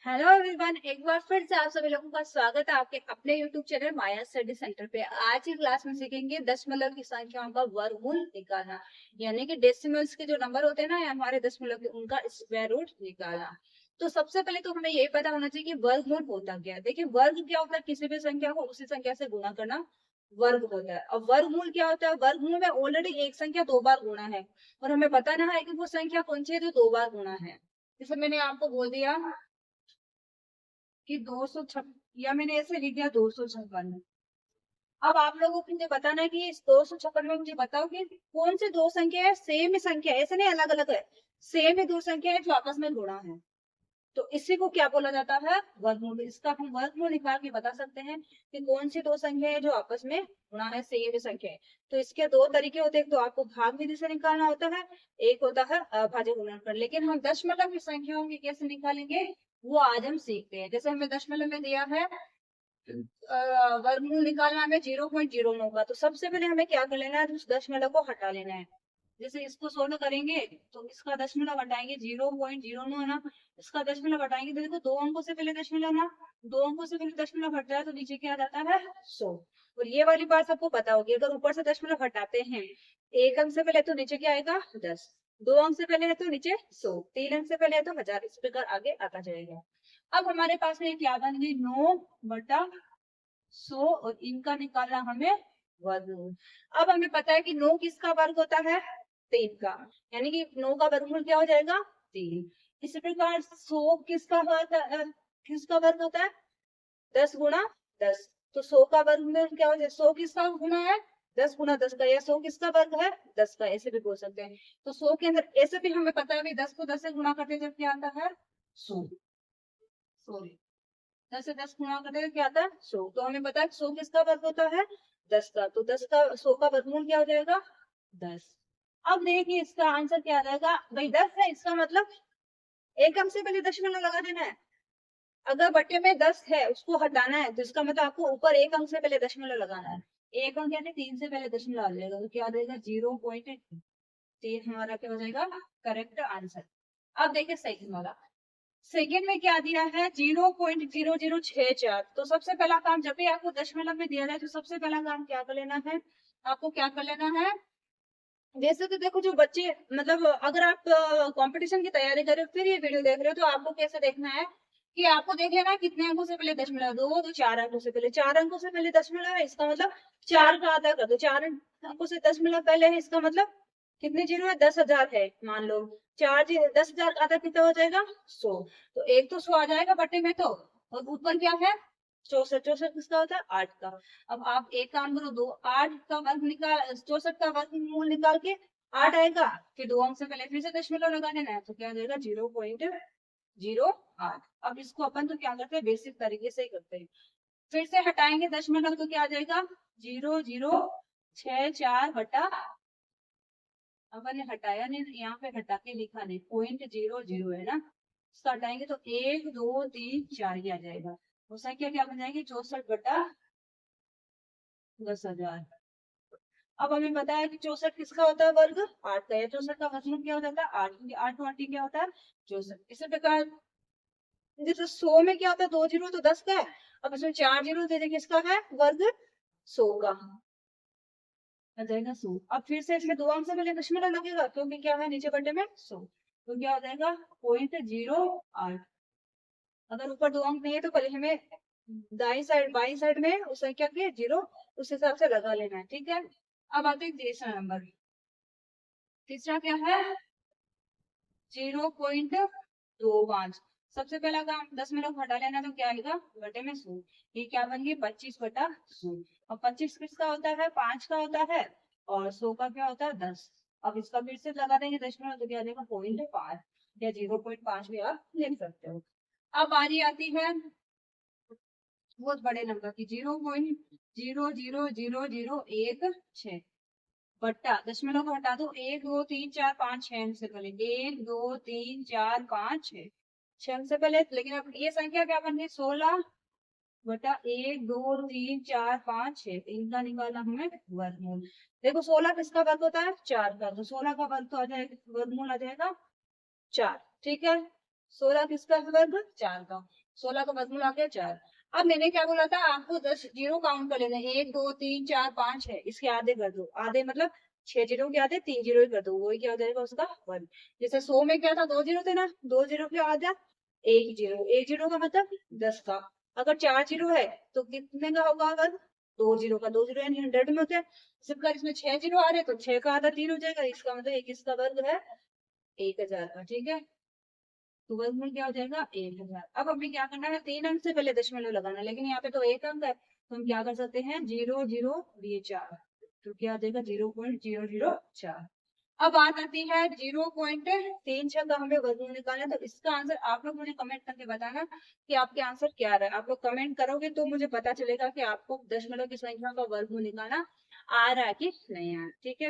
Hello everyone, एक बार फिर से आप सभी लोगों का स्वागत है आपके अपने यूट्यूब चैनल माया स्टडी सेंटर पे। आज की क्लास में सीखेंगे दशमलव की संख्याओं का वर्गमूल निकालना, यानी कि डेसिमल्स के जो नंबर होते हैं ना हमारे दशमलव के, उनका स्क्वायर रूट निकालना। तो सबसे पहले तो हमें यही पता होना चाहिए कि वर्गमूल होता क्या है। देखिए, वर्ग क्या होता है? किसी भी संख्या को उसी संख्या से गुणा करना वर्ग होता है। और वर्गमूल क्या होता है? वर्गमूल में ऑलरेडी एक संख्या दो बार गुणा है और हमें बताना है कि वो संख्या कौन सी है जो दो बार गुणा है। जैसे मैंने आपको बोल दिया कि 256, या मैंने ऐसे लिख दिया 256। अब आप लोगों को मुझे बताना है कि इस 256 में मुझे बताओ कि कौन सी दो संख्या है, सेम ही संख्या है, ऐसे नहीं अलग अलग है, सेम ही दो संख्या है जो आपस में गुणा है। तो इसी को क्या बोला जाता है? वर्गमूल। इसका हम वर्गमूल निकाल के बता सकते हैं कि कौन सी दो संख्या है जो आपस में गुणा है, सेम ही संख्या है। तो इसके दो तरीके होते हैं, एक तो आपको भाग विधि से निकालना होता है, एक होता है अभाज्य गुणनफल। लेकिन हम दशमलव की संख्याओं की कैसे निकालेंगे वो आज हम सीखते हैं। जैसे हमें दशमलव में दिया है वर्गमूल निकालना हमें 0.09 का, तो सबसे पहले हमें क्या कर लेना है? उस दशमलव को हटा लेना है। जैसे इसको सोल्व करेंगे तो इसका दशमलव हटाएंगे 0.09 है ना, इसका दशमलव हटाएंगे तो देखो दो अंकों से पहले दशमलव ना, दो अंकों से पहले दशमलव हटता है तो नीचे क्या आ जाता है? 100। और ये वाली बात सबको पता होगी, अगर ऊपर से दशमलव हटाते हैं एक अंक से पहले तो नीचे क्या आएगा? 10। दो अंक से पहले है तो नीचे 100, तीन अंक से पहले है तो 1000, इस प्रकार आगे आता जाएगा। अब हमारे पास में क्या बन गई? 9/100 और इनका निकालना हमें वर्गमूल। अब हमें पता है कि 9 किसका वर्ग होता है? 3 का, यानी कि 9 का वर्गमूल क्या हो जाएगा? 3। इसी प्रकार 100 किसका वर्ग होता है? 10 गुणा 10। तो 100 का वर्गमूल क्या हो जाएगा? 100 किसका गुना है? 10 गुना 10 का, या 100 किसका वर्ग है? 10 का, ऐसे भी बोल सकते हैं। तो 100 के अंदर ऐसे भी हमें पता है 10 को 10 से गुणा करते हैं जब क्या आता है? 100। सॉरी, 10 से 10 गुणा करते हैं क्या आता है? 100। तो हमें पता है 100 किसका वर्ग होता है? 10 का। तो 10 का 100 का वर्गमूल क्या हो जाएगा? 10। अब देखिए इसका आंसर क्या आ जाएगा भाई? 10 है, इसका मतलब एक अंक से पहले दशमलव लगा देना है। अगर बट्टे में 10 है उसको हटाना है तो इसका मतलब आपको ऊपर एक अंक से पहले दशमलव लगाना है। एक अंक यानी 3 से पहले दशमलव आ जाएगा तो क्या आ जाएगा? 0.3 हमारा क्या हो जाएगा? Correct answer. अब देखिए सेकंड वाला। सेकेंड में क्या दिया है? 0.0064। तो सबसे पहला काम, जब भी आपको दशमलव में दिया जाए तो सबसे पहला काम क्या कर लेना है? आपको क्या कर लेना है? वैसे तो देखो जो बच्चे, मतलब अगर आप कंपटीशन की तैयारी कर रहे हो फिर ये वीडियो देख रहे हो तो आपको कैसे देखना है कि आपको देख लेना है कितने अंकों से पहले दशमलव, दो तो चार अंकों से पहले, चार अंकों से पहले दशमलव है इसका मतलब चार का आधा कर दो, चार अंकों से दशमलव पहले है इसका मतलब कितने जीरो है? 10,000 है मान लो। 10,000 का आधा कितना हो जाएगा? 100। तो एक तो 100 आ जाएगा बट्टे में, तो और ऊपर क्या है? 64। 64 किसका होता है? 8 का। अब आप एक काम करो, दो 8 का वर्ग निकाल, 64 का वर्गमूल निकाल के 8 आएगा, फिर दो अंक से पहले फिर से दशमलव लगा देना है तो क्या आ जाएगा? 0.08। अब इसको अपन तो क्या करते हैं, बेसिक तरीके से ही करते हैं। फिर से हटाएंगे दशमलव तो क्या आ जाएगा? 0.064 अपन ने हटाया नहीं, यहाँ पे हटा के लिखा नहीं, 0.00 है ना, इसका हटाएंगे तो 1 2 3 4 ही आ जाएगा। वो संख्या क्या बन जाएगी? 64/10,000। अब हमें पता है कि 64 किसका होता है वर्ग? 8 का। 64 का वर्गमूल क्या हो जाता है? 8, क्योंकि 8 और 8 क्या होता है? 64। इसी प्रकार जैसे 100 में क्या होता है? दो जीरो तो 10 का है, अब इसमें चार जीरो दे देंगे, किसका है वर्ग? 100 का आ जाएगा 100। अब फिर से इसमें दो अंक से पहले दशमलव लगेगा क्योंकि क्या है नीचे बटे में 100, तो क्या हो जाएगा? 0.08। अगर ऊपर दो अंक नहीं है तो पहले हमें दाई साइड बाई साइड में उस संख्या के जीरो उस हिसाब से लगा लेना है, ठीक है। अब आते हैं तीसरा नंबर। तीसरा क्या है? 0.25। सबसे पहला काम 10 में लोग हटा लेना तो क्या आएगा? बटे में 100। ये क्या बन गई? 25/100। और 25 किसका होता है? 5 का होता है, और 100 का क्या होता है? 10। अब इसका फिर से लगा देंगे दशमलव तो क्या आ जाएगा? 0.5 या 0.5 भी आप लिख सकते हो। अब बारी आती है बहुत बड़े नंबर की, 0.00001 6 बट्टा दशमलव को हटा दो, 1 2 3 4 5 6 से पहले, 1 2 3 4 5 6 6 से पहले। लेकिन अब ये संख्या क्या बन गई? 16/1 2 3 4 5 6, इनका निकालना हमें वर्गमूल। देखो 16 किसका वर्ग होता है? 4 का, तो 16 का वर्ग तो आ जाएगा, वर्गमूल आ जाएगा 4, ठीक है। 16 किसका है वर्ग? 4 का। 16 का वर्गमूल आ गया 4। अब मैंने क्या बोला था आपको 10 जीरो काउंट कर लेना है, 1 2 3 4 5 है, इसके आधे कर दो, आधे मतलब 6 जीरो के आधे 3 जीरो ही कर दो, वही क्या हो जाएगा उसका वर्ग। जैसे 100 में क्या था 2 जीरो थे ना, 2 जीरो के आधा 1 जीरो, 1 जीरो का मतलब 10 का। अगर 4 जीरो है तो कितने का होगा वर्ग? 2 जीरो का। 2 जीरो यानी 100 में होता है। सिर्फ इसमें 6 जीरो आ रहे तो 6 का आधा 3 हो जाएगा, इसका मतलब एक इसका वर्ग है 1000 का। ठीक है, तो वर्गमूल क्या हो जाएगा 1000। अब हमें क्या करना है, 3 अंक से पहले दशमलव लगाना है, लेकिन यहाँ पे तो 1 अंक है, तो हम क्या कर सकते हैं, 0 0 ये 4, तो क्या आ जाएगा 0.004। अब बात आती है 0.36 का हमें वर्गमूल निकालना है, तो इसका आंसर आप लोग मुझे कमेंट करके बताना कि आपके आंसर क्या रहा है। आप लोग कमेंट करोगे तो मुझे पता चलेगा कि आपको दशमलव की संख्या का वर्गमूल निकालना आ रहा है कि नहीं आ रहा। ठीक है।